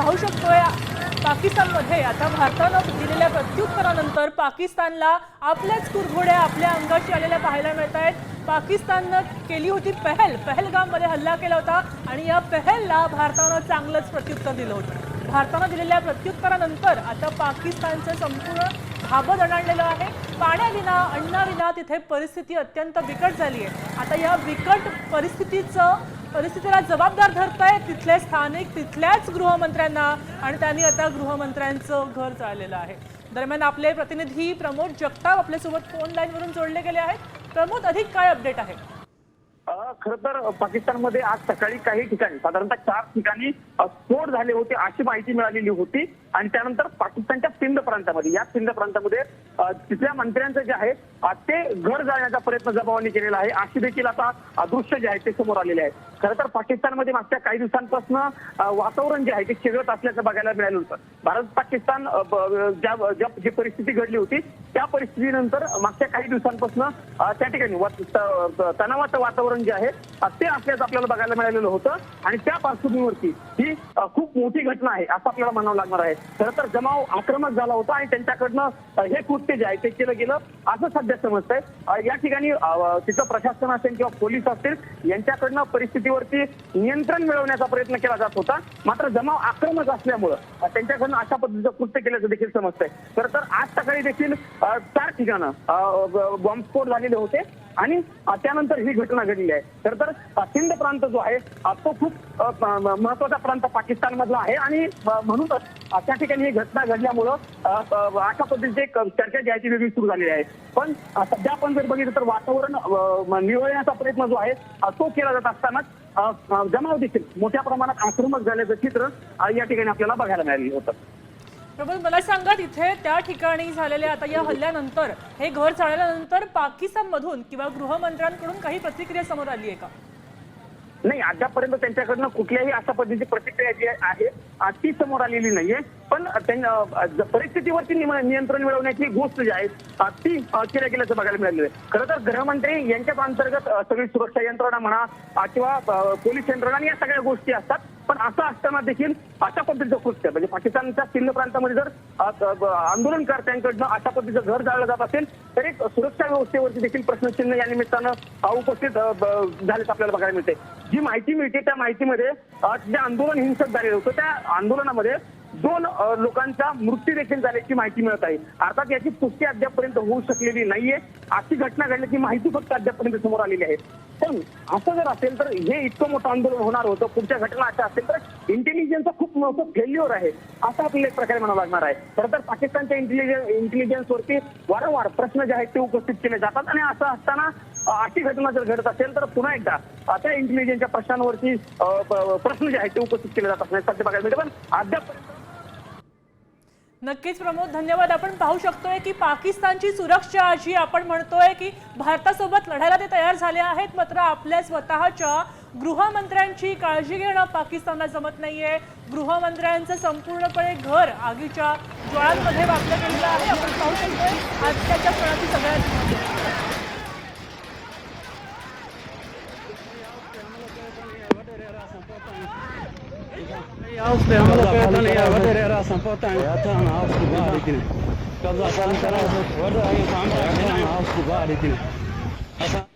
पाहू शकतोय पाकिस्तानमध्ये आता भारतानं दिलेल्या प्रत्युत्तरानंतर पाकिस्तानला आपल्याच कुरघोड्या आपल्या अंगाशी आलेल्या पाहायला मिळत आहेत। पाकिस्ताननं केली होती पहलगाममध्ये हल्ला केला होता आणि या पहलला भारतानं चांगलंच प्रत्युत्तर दिलं होतं। भारतानं दिलेल्या प्रत्युत्तरानंतर आता पाकिस्तानचं संपूर्ण धाबं दणाणलेलं आहे। पाण्याविना अन्नाविना तिथे परिस्थिती अत्यंत बिकट झाली आहे। आता या बिकट परिस्थितीला जबाबदार धरताय तिथले स्थानिक तिथल्याच गृहमंत्र्यांना आणि त्यांनी आता गृहमंत्र्यांचं घर चाललेलं आहे। दरम्यान आपले प्रतिनिधी प्रमोद जगताप आपल्यासोबत फोन लाईनवरून जोडले गेले आहेत। प्रमोद, अधिक काय अपडेट आहे? खरं तर पाकिस्तानमध्ये आज सकाळी काही ठिकाणी साधारणतः 4 ठिकाणी स्फोट झाले होते अशी माहिती मिळालेली होती आणि त्यानंतर पाकिस्तानच्या सिंध प्रांतामध्ये सिंध प्रांतामध्ये तिथल्या मंत्र्यांचं जे आहे ते घर जाळण्याचा प्रयत्न जमावाने केलेला आहे अशी देखील आता दृश्य जे आहे ते समोर आलेले आहे। खरं तर पाकिस्तानमध्ये मागच्या काही दिवसांपासून वातावरण जे आहे ते चिघळत असल्याचं बघायला मिळालं होतं। भारत पाकिस्तान जी परिस्थिती घडली होती त्या परिस्थितीनंतर मागच्या काही दिवसांपासून त्या ठिकाणी तणावाचं वातावरण जे आहे ते असल्याचं आपल्याला बघायला मिळालेलं होतं आणि त्या पार्श्वभूमीवरती ही खूप मोठी घटना आहे असं आपल्याला म्हणावं लागणार आहे। खरं तर जमाव आक्रमक झाला होता आणि त्यांच्याकडनं हे कृत्य जे आहे ते केलं गेलं असं सध्या समजतंय। या ठिकाणी तिथं प्रशासन असेल किंवा पोलीस असतील यांच्याकडनं परिस्थितीवरती नियंत्रण मिळवण्याचा प्रयत्न केला जात होता, मात्र जमाव आक्रमक असल्यामुळं त्यांच्याकडनं अशा पद्धतीचं कृत्य केल्याचं देखील समजतंय। खरं तर आज सकाळी देखील 4 ठिकाणं बॉम्बस्फोट झालेले होते आणि त्यानंतर ही घटना घडली आहे। खरं तर सिंध प्रांत जो आहे तो खूप महत्वाचा प्रांत पाकिस्तानमधला आहे आणि म्हणूनच त्या ठिकाणी ही घटना घडल्यामुळं अशा पद्धतीची चर्चा जी आहे ती वेगळी सुरू झालेली आहे। पण सध्या आपण जर बघितलं तर वातावरण निवळण्याचा प्रयत्न जो आहे तो केला जात असतानाच जमाव देखील मोठ्या प्रमाणात आक्रमक झाल्याचं चित्र या ठिकाणी आपल्याला बघायला मिळालेलं होतं। प्रबोध, मला सांगा तिथे त्या ठिकाणी झालेल्या आता या हल्ल्यानंतर हे घर चालल्यानंतर पाकिस्तानमधून किंवा गृहमंत्र्यांकडून काही प्रतिक्रिया समोर आली आहे का? नाही, अद्यापर्यंत त्यांच्याकडनं कुठल्याही अशा पद्धतीची प्रतिक्रिया जी आहे ती समोर आलेली नाहीये। पण परिस्थितीवरती नियंत्रण मिळवण्याची गोष्ट जी आहे ती केल्या गेल्याचं बघायला मिळालेलं आहे। खरं तर गृहमंत्री यांच्याच अंतर्गत सगळी सुरक्षा यंत्रणा म्हणा किंवा पोलीस यंत्रणा या सगळ्या गोष्टी असतात। पण असं असताना देखील अशा पद्धतीचं कृत्य म्हणजे पाकिस्तानच्या सिंध प्रांतामध्ये जर आंदोलनकर्त्यांकडनं अशा पद्धतीचं घर जाळलं जात असेल तर एक सुरक्षा व्यवस्थेवरती देखील प्रश्नचिन्ह या निमित्तानं उपस्थित झाल्याचं आपल्याला बघायला मिळते। जी माहिती मिळते त्या माहितीमध्ये जे आंदोलन हिंसक झालेलं होतं त्या आंदोलनामध्ये 2 लोकांचा मृत्यू देखील झाल्याची माहिती मिळत आहे। अर्थात याची पुष्टी अद्यापर्यंत होऊ शकलेली नाहीये। अशी घटना घडल्याची माहिती फक्त अद्यापर्यंत समोर आलेली आहे। पण असं जर असेल तर हे इतकं मोठं आंदोलन होणार होतं, पुढच्या घटना अशा असेल तर इंटेलिजन्सचा खूप मोठं फेल्युअर आहे असं आपल्याला एक प्रकारे म्हणावं लागणार आहे। खरं तर पाकिस्तानच्या इंटेलिजन्सवरती वारंवार प्रश्न जे आहेत ते उपस्थित केले जातात आणि असं असताना अशी घटना जर घडत असेल तर पुन्हा एकदा त्या इंटेलिजन्सच्या प्रश्नांवरती प्रश्न जे आहेत ते उपस्थित केले जातात नाही सध्या बघायला मिळते। पण अद्यापर्यंत नक्कीच प्रमोद, धन्यवाद। आपण पाहू शकतोय की पाकिस्तानची सुरक्षा जी आपण म्हणतोय की भारतासोबत लढायला ते तयार झाले आहेत, मात्र आपल्या स्वतःच्या गृहमंत्र्यांची काळजी घेणं पाकिस्तानला जमत नाहीये। गृहमंत्र्यांचं संपूर्णपणे घर आगीच्या ज्वाळांमध्ये वापरलं गेलेलं आहे। आपण पाहू शकतोय आजच्या क्षणाची सगळ्यात पे हमला करता नहीं वडेरे रासन पोता था ना आपको बाहर इतने कब्जा करा वडे आई काम करना आपको बाहर इतने